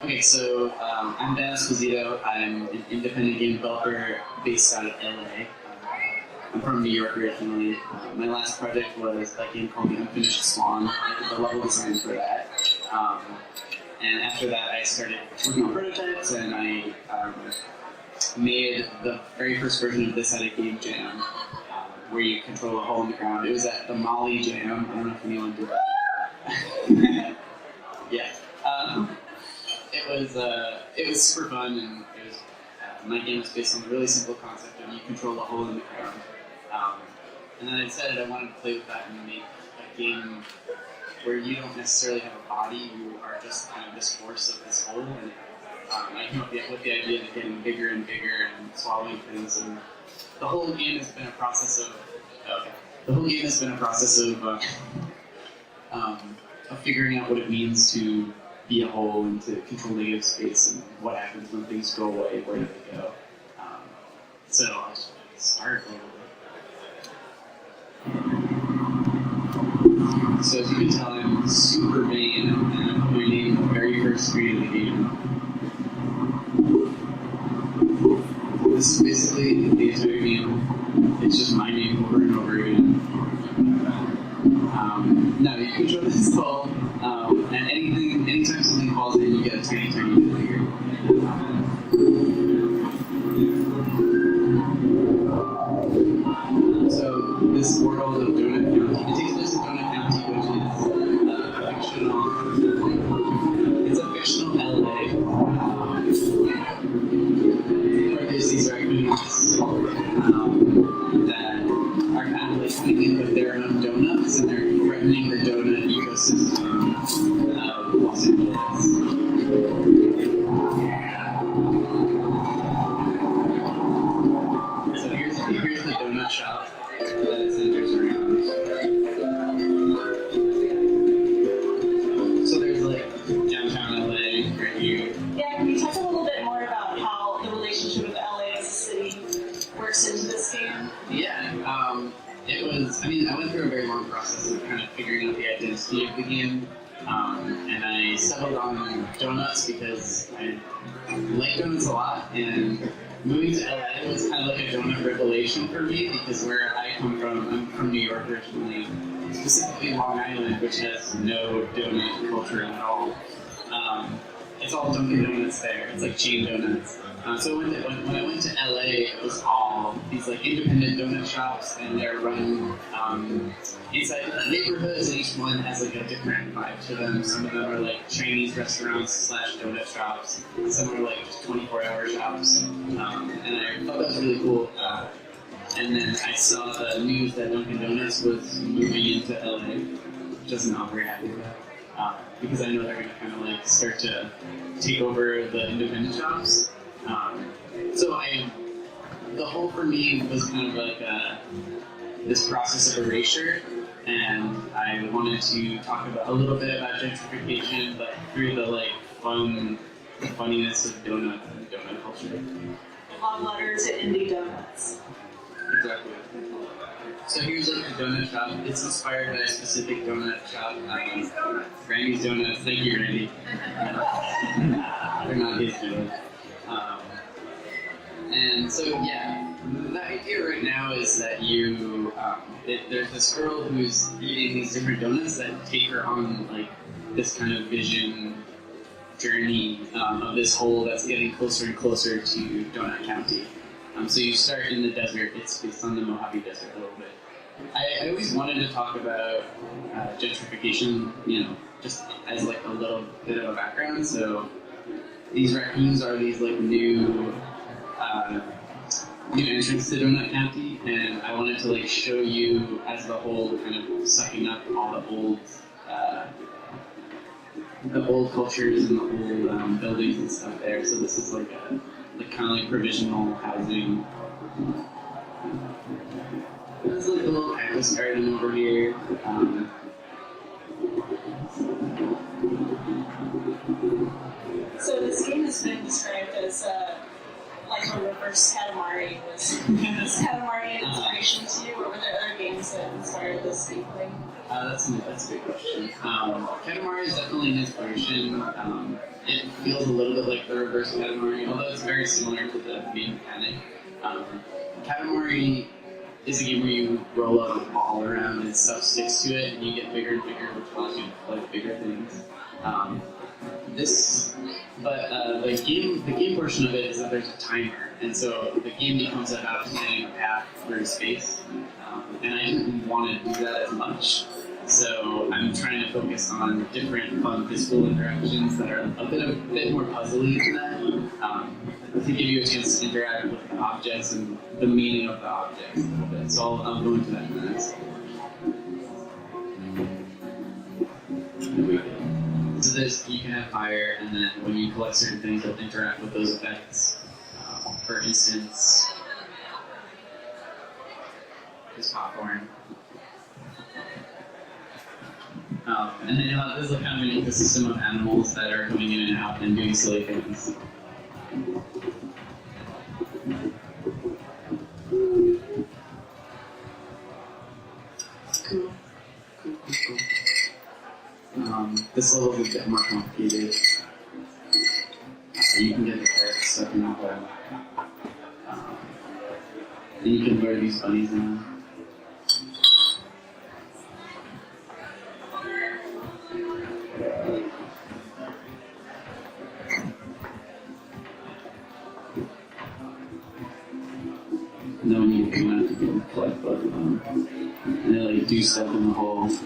Okay, so I'm Dan Esposito. I'm an independent game developer based out of LA. I'm from New York originally. My last project was a game called The Unfinished Swan. I did the level design for that. And after that, I started working on prototypes, and I made the very first version of this at a game jam, where you control a hole in the ground. It was at the Molly Jam. I don't know if anyone did that. Yeah. It was super fun, and it was my game was based on the really simple concept of you control a hole in the ground. And then I decided I wanted to play with that and make a game where you don't necessarily have a body, you are just kind of this force of this hole. And I came up with the idea of getting bigger and bigger and swallowing things. And the whole game has been a process of of figuring out what it means to be a whole and to control negative space and what happens when things go away, where do they go. So I'll just start a little bit. So as you can tell, I'm super vain, and I put my name in the very first screen of the game. This is basically the entire game. It's just my name over and over again. Now you control this hole, and anytime something falls in, you get a tiny bit bigger. So this world of Donut County, it takes place in Donut County, which is a fictional LA. Where there's these raccoons that are kind of like coming in with their own donuts, and they're threatening the donut ecosystem of Los Angeles. So here's the donut shop that it centers around. So there's like downtown LA right here. Yeah, can you talk a little bit more about how the relationship with LA as a city works into this game? Yeah, I went through a very long process of kind of figuring out the identity of the game, and I settled on donuts because I like donuts a lot, and moving to LA was kind of like a donut revelation for me because where I come from, I'm from New York originally, specifically Long Island, which has no donut culture at all. It's all Dunkin' Donuts there. It's like chain donuts. So when I went to LA, it was all these like independent donut shops, and they're run inside different neighborhoods, and each one has like a different vibe to them. Some of them are like Chinese restaurants / donut shops. Some are like just 24-hour shops, and I thought that was really cool. And then I saw the news that Dunkin' Donuts was moving into LA, which I'm not very happy about. Because I know they're going to kind of like start to take over the independent shops. The whole for me was kind of like this process of erasure, and I wanted to talk about a little bit about gentrification, but through the like the funniness of donut culture. Love letter to indie donuts. Exactly. So here's like the donut shop. It's inspired by a specific donut shop. Randy's Donuts. Thank you, Randy. They're not his donuts. And so yeah, the idea right now is that there's this girl who's eating these different donuts that take her on like this kind of vision journey of this hole that's getting closer and closer to Donut County. So you start in the desert. It's based on the Mojave Desert a little bit. I always wanted to talk about gentrification, just as like a little bit of a background. So these raccoons are these like new entrance to Donut County, and I wanted to like show you as the whole kind of sucking up all the old cultures and the old buildings and stuff there. So this is like kind of like provisional housing. There's like a little cactus garden over here. So this game has been described as like for Reverse Katamari was Katamari an inspiration to you, or were there other games that inspired this gameplay? That's a good question. Katamari is definitely an inspiration. It feels a little bit like the Reverse Katamari, although it's very similar to the main mechanic. Katamari is a game where you roll a ball around and stuff sticks to it, and you get bigger and bigger, which allows you to play bigger things. The game portion of it is that there's a timer, and so the game becomes about planning a path through space. And I didn't want to do that as much, so I'm trying to focus on different fun physical interactions that are a bit more puzzly than that, to give you a chance to interact with the objects and the meaning of the objects a little bit. So I'll go into that in a minute. So you can have fire, and then when you collect certain things, you'll interact with those effects. For instance, this popcorn. And then there's kind of an ecosystem of animals that are coming in and out and doing silly things. Cool. This level is a bit more complicated. You can get the carrots stuck in the hole. And you can lure these bunnies in. No need to come out and collect both of them. And they do stuff in the hole. So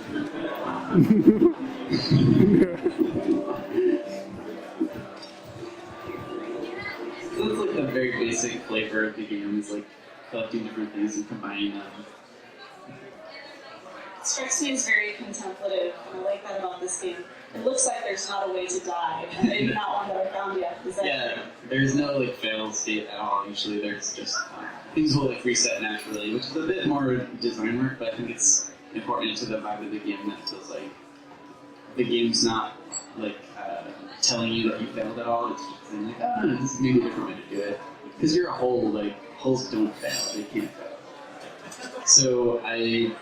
that's the very basic flavor of the game, is collecting different things and combining them. It strikes me as very contemplative, and I like that about this game. It looks like there's not a way to die, and maybe not one that I found yet. Is that true? There's no failed state at all. Usually there's just things will reset naturally, which is a bit more design work, but I think it's important to the vibe of the game that feels like the game's not telling you that you failed at all. It's just saying this is maybe a different way to do it. Because you're a whole, holes don't fail, they can't fail. So I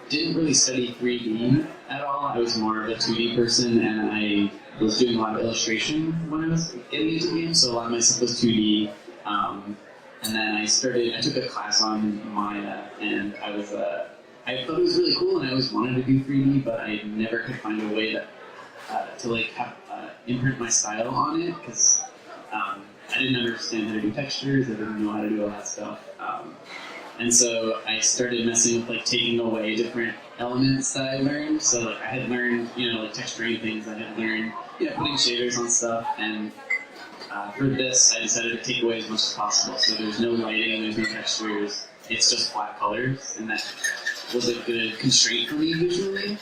didn't really study 3D at all. I was more of a 2D person, and I was doing a lot of illustration when I was getting into games, so a lot of my stuff was 2D. And then I took a class on Maya, and I thought it was really cool, and I always wanted to do 3D, but I never could find a way to imprint my style on it, because I didn't understand how to do textures, I didn't know how to do all that stuff. And so I started messing with taking away different elements that I learned. So I had learned, texturing things, I had learned, putting shaders on stuff, and for this I decided to take away as much as possible. So there's no lighting, there's no textures, it's just flat colors, and that was a good constraint for me visually.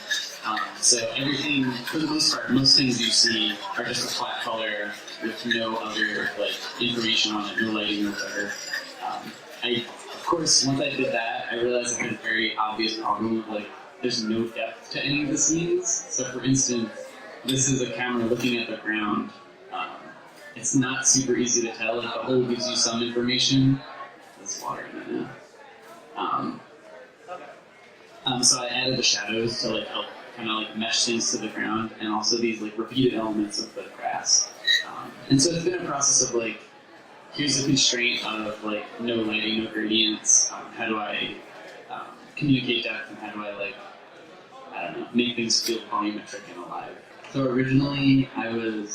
So everything, for the most part, most things you see are just a flat color with no other information on it, no lighting or whatever. Of course, once I did that, I realized I had a very obvious problem of there's no depth to any of the scenes. So for instance, this is a camera looking at the ground. It's not super easy to tell. The hole gives you some information. There's water in it now. So I added the shadows to help kind of mesh things to the ground, and also these repeated elements of the grass. And so it's been a process of here's a constraint of no lighting, no gradients. How do I communicate depth, and how do I make things feel volumetric and alive? So originally the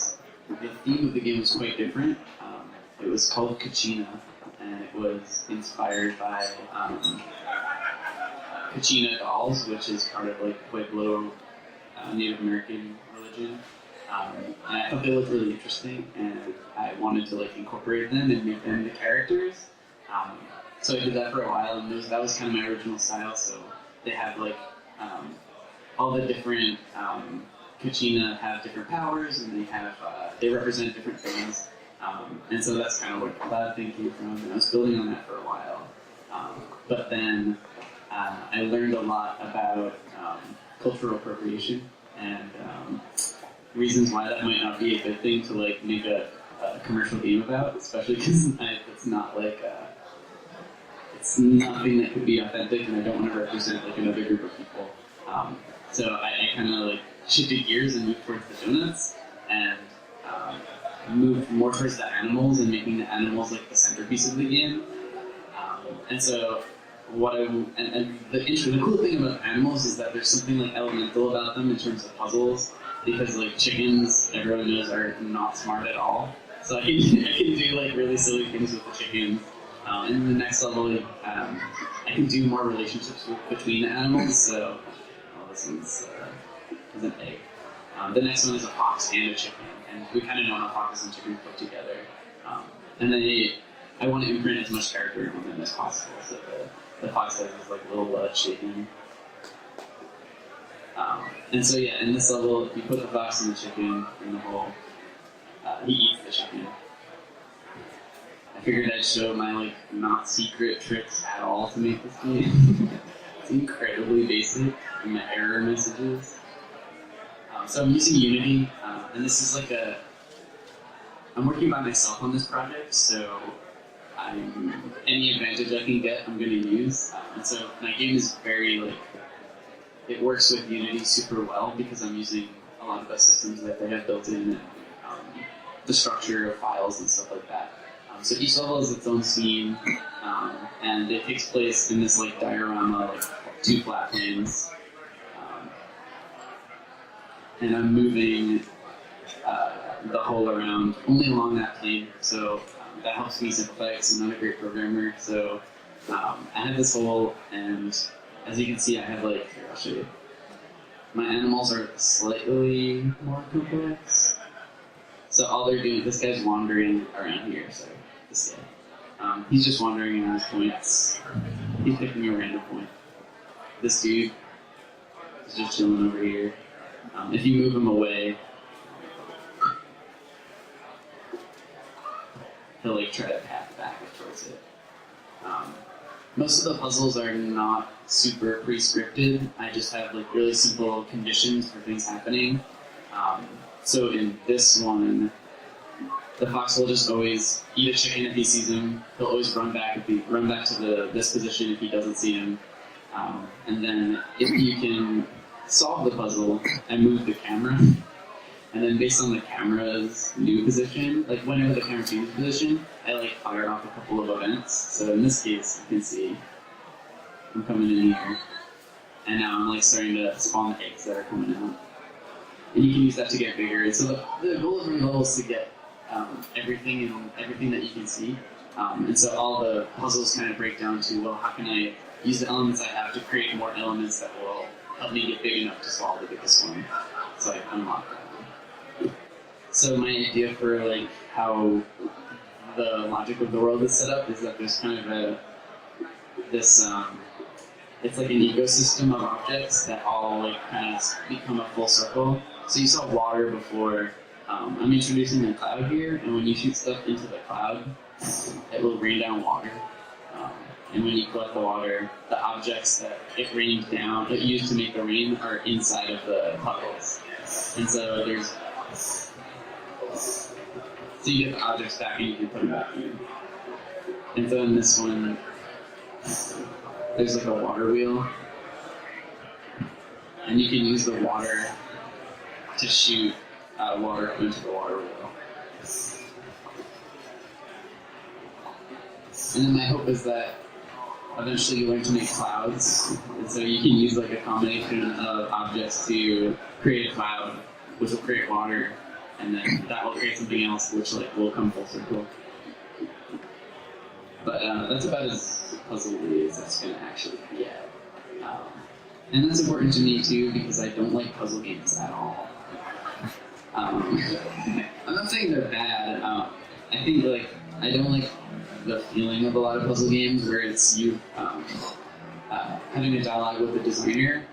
theme of the game was quite different. It was called Kachina, and it was inspired by Kachina dolls, which is part of Pueblo Native American religion. And I thought they looked really interesting, and I wanted to incorporate them and make them the characters. So I did that for a while, and that was kind of my original style. So they have all the different Kachina have different powers, and they represent different things. And so that's kind of where the cloud thing came from, and I was building on that for a while. But then I learned a lot about cultural appropriation and reasons why that might not be a good thing to make a a commercial game about, especially because it's not like it's nothing that could be authentic, and I don't want to represent like another group of people. So I kind of like shifted gears and moved towards the donuts, and moved more towards the animals and making the animals like the centerpiece of the game. And so the cool thing about animals is that there's something like elemental about them in terms of puzzles, because like chickens, everyone knows, are not smart at all. So I can do like really silly things with the chickens. In the next level, I can do more relationships between the animals. So this one's is an egg. The next one is a fox and a chicken, and we kind of know how foxes and chickens put together. And then I want to imprint as much character into them as possible. So the fox has this like little chicken. And so yeah, in this level, you put the fox and the chicken in the hole. He eats the chicken. I figured I'd show my like not secret tricks at all to make this game. It's incredibly basic in my error messages. So I'm using Unity, and this is like I'm working by myself on this project, so any advantage I can get, I'm going to use. And so my game is very like, it works with Unity super well because I'm using a lot of the systems that they have built in, and the structure of files and stuff like that. So each level is its own scene, and it takes place in this like diorama, like 2 flat planes. And I'm moving the hole around only along that plane, so that helps me simplify because I'm not a great programmer. So I have this hole, and as you can see, I have like, here, I'll show you. My animals are slightly more complex. So all they're doing, this guy's wandering around here, so this guy. He's just wandering around his points. He's picking a random point. This dude is just chilling over here. If you move him away, he'll like try to path back towards it. Most of the puzzles are not super pre-scripted. I just have like really simple conditions for things happening. So in this one, the fox will just always eat a chicken if he sees him. He'll always run back to this position if he doesn't see him. And then if you can solve the puzzle, I move the camera. And then based on the camera's new position, like whenever the camera changes position, I like fire off a couple of events. So in this case, you can see I'm coming in here, and now I'm like starting to spawn the eggs that are coming out. And you can use that to get bigger. And so the goal of the level is to get everything that you can see. And so all the puzzles kind of break down to, well, how can I use the elements I have to create more elements that will help me get big enough to solve the biggest one. So I unlock that. So my idea for like how the logic of the world is set up is that there's kind of it's like an ecosystem of objects that all like kind of become a full circle. So you saw water before. I'm introducing a cloud here, and when you shoot stuff into the cloud, it will rain down water. And when you collect the water, the objects that it rained down, that used to make the rain, are inside of the puddles. And so so you get the objects back and you can put them back in. And so in this one, there's like a water wheel. And you can use the water to shoot water into the water wheel. And then my hope is that eventually you learn to make clouds. And so you can use like a combination of objects to create a cloud, which will create water, and then that will create something else, which like will come full circle. But that's about as puzzle-y as it's going to actually get. And that's important to me too, because I don't like puzzle games at all. I'm not saying they're bad. I think like I don't like the feeling of a lot of puzzle games where it's you having a dialogue with the designer,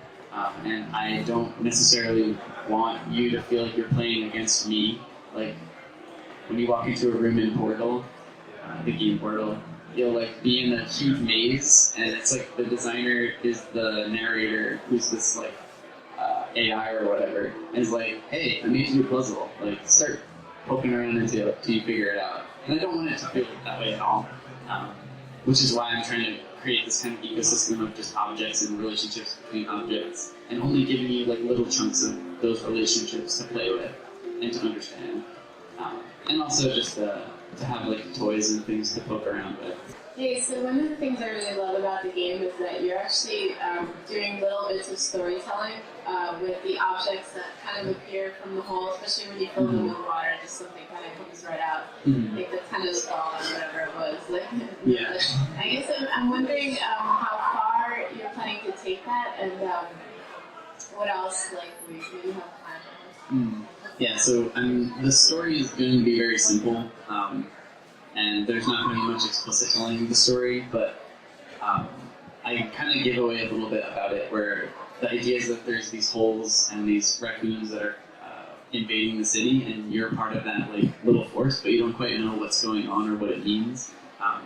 and I don't necessarily want you to feel like you're playing against me. Like when you walk into a room in Portal, the game Portal, you'll like be in a huge maze, and it's like the designer is the narrator, who's this like AI or whatever, and is like, "Hey, I made you a puzzle. Like, start poking around until you figure it out. And I don't want it to feel that way at all, which is why I'm trying to create this kind of ecosystem of just objects and relationships between objects, and only giving you like little chunks of those relationships to play with and to understand, and also just to have like toys and things to poke around with. Hey, so one of the things I really love about the game is that you're actually doing little bits of storytelling with the objects that kind of appear from the hole, especially when you fill them with water, just something kind of comes right out, like the tennis ball or whatever it was. Like, Yeah. I guess I'm wondering how far you're planning to take that, and what else like we have planned. Yeah, so the story is going to be very simple, and there's not going to be much explicit telling of the story, but I kind of give away a little bit about it, where the idea is that there's these holes and these raccoons that are invading the city, and you're part of that like little force, but you don't quite know what's going on or what it means.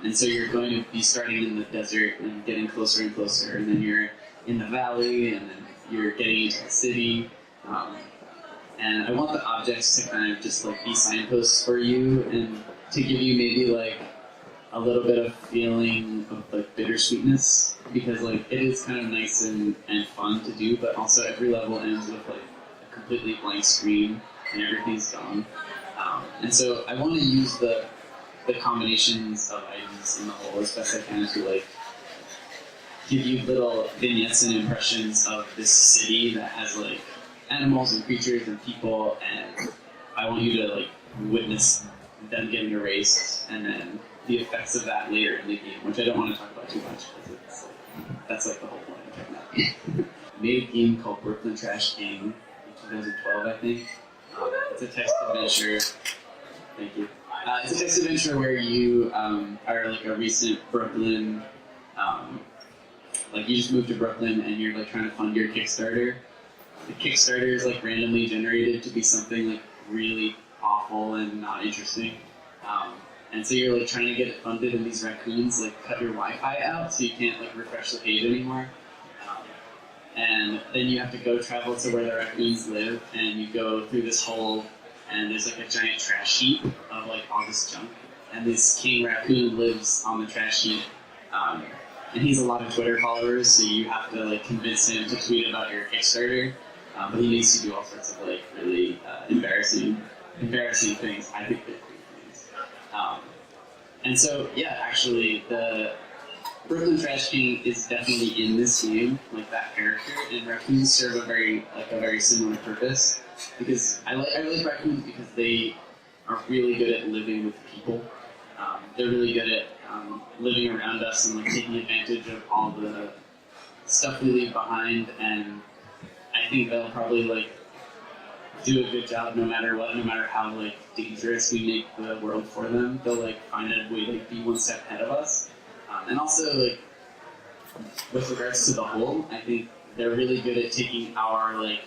And so you're going to be starting in the desert and getting closer and closer, and then you're in the valley, and then you're getting into the city. And I want the objects to kind of just like be signposts for you, and to give you maybe like a little bit of feeling of like bittersweetness, because like it is kind of nice and fun to do, but also every level ends with like a completely blank screen and everything's gone. And so I want to use the combinations of items in the hole as best I can to like give you little vignettes and impressions of this city that has like animals and creatures and people, and I want you to like witness them getting erased, and then the effects of that later in the game, which I don't want to talk about too much because it's like, that's like the whole point of checking out. I made a game called Brooklyn Trash King in 2012, I think. It's a text adventure. Thank you. It's a text adventure where you are like a recent Brooklyn, like you just moved to Brooklyn and you're like trying to fund your Kickstarter. The Kickstarter is like randomly generated to be something like really awful and not interesting. And so you're like trying to get it funded, and these raccoons like cut your Wi-Fi out so you can't like refresh the page anymore. And then you have to go travel to where the raccoons live, and you go through this hole, and there's like a giant trash heap of like all this junk. And this king raccoon lives on the trash heap. And he's a lot of Twitter followers, so you have to like convince him to tweet about your Kickstarter. But he needs to do all sorts of like really embarrassing things. I think they're cool things. And so yeah, actually the Brooklyn Trash King is definitely in this game, like that character, and raccoons serve a very similar purpose, because I like raccoons because they are really good at living with people. They're really good at living around us and like taking advantage of all the stuff we leave behind, and I think they'll probably like do a good job no matter what, no matter how like dangerous we make the world for them. They'll like find a way to like, be one step ahead of us. And also like with regards to the hole, I think they're really good at taking our like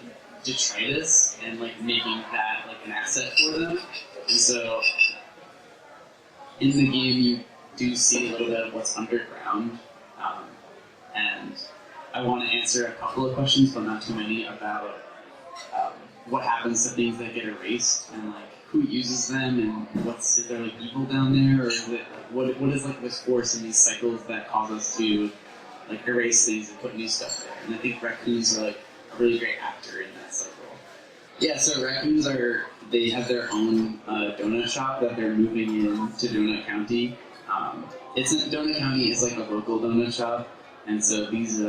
detritus and like making that like an asset for them. And so in the game you do see a little bit of what's underground, and I want to answer a couple of questions, but not too many, about what happens to things that get erased, and like who uses them, and is there like evil down there, or is it like, what is like this force in these cycles that cause us to like erase things and put new stuff there? And I think raccoons are like a really great actor in that cycle. Yeah, so raccoons they have their own donut shop that they're moving in to Donut County. Donut County is like a local donut shop, and so these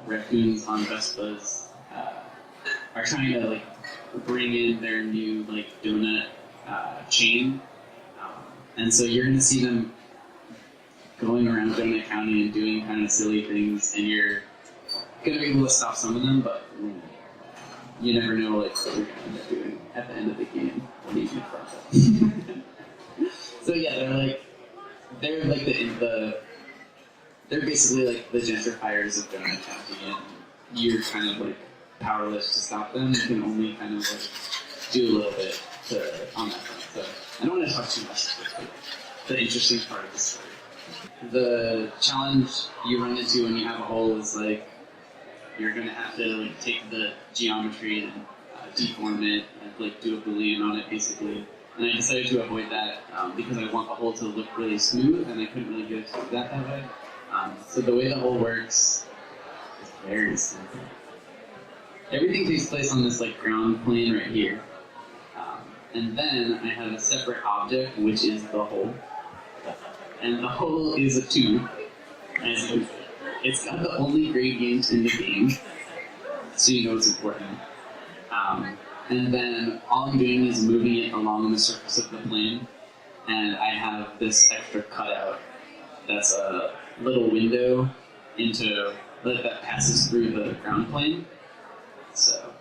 raccoons on Vespas are trying to like bring in their new like donut chain, and so you're gonna see them going around Donut County and doing kind of silly things, and you're gonna be able to stop some of them, but you never know like what you're gonna end up doing at the end of the game when you confront them. So yeah, they're basically like the gentrifiers of Donut County, and you're kind of like powerless to stop them. You can only kind of like do a little bit on that front. So I don't want to talk too much about the interesting part of the story. The challenge you run into when you have a hole is like you're gonna have to like take the geometry and deform it and like do a Boolean on it basically, And I decided to avoid that because I want the hole to look really smooth, and I couldn't really get it to do that way. So the way the hole works is very simple. Everything takes place on this like ground plane right here. And then I have a separate object, which is the hole. And the hole is a tube, as you can see. It's got the only gradient in the game, so you know it's important. And then all I'm doing is moving it along the surface of the plane, and I have this extra cutout that's a little window that passes through the ground plane. So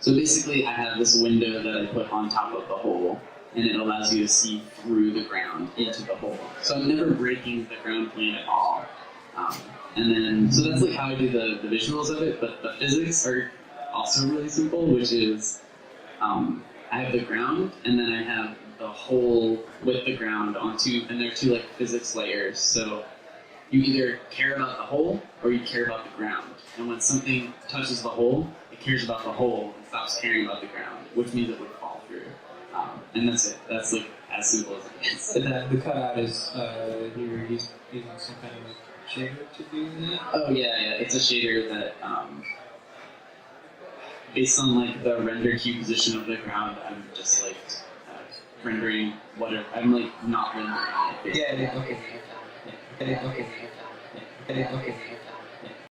basically I have this window that I put on top of the hole, and it allows you to see through the ground into the hole. So I'm never breaking the ground plane at all. So that's like how I do the visuals of it, but the physics are also really simple, which is I have the ground, and then I have the hole with the ground and there are two like physics layers. So you either care about the hole or you care about the ground. And when something touches the hole, it cares about the hole and stops caring about the ground, which means it would fall through. And that's it. That's like as simple as it gets. The cutout is you're using some kind of shader to do that? Oh yeah. It's a shader that based on like the render queue position of the ground, I'm just like rendering whatever. I'm like not rendering it. Basically. Okay.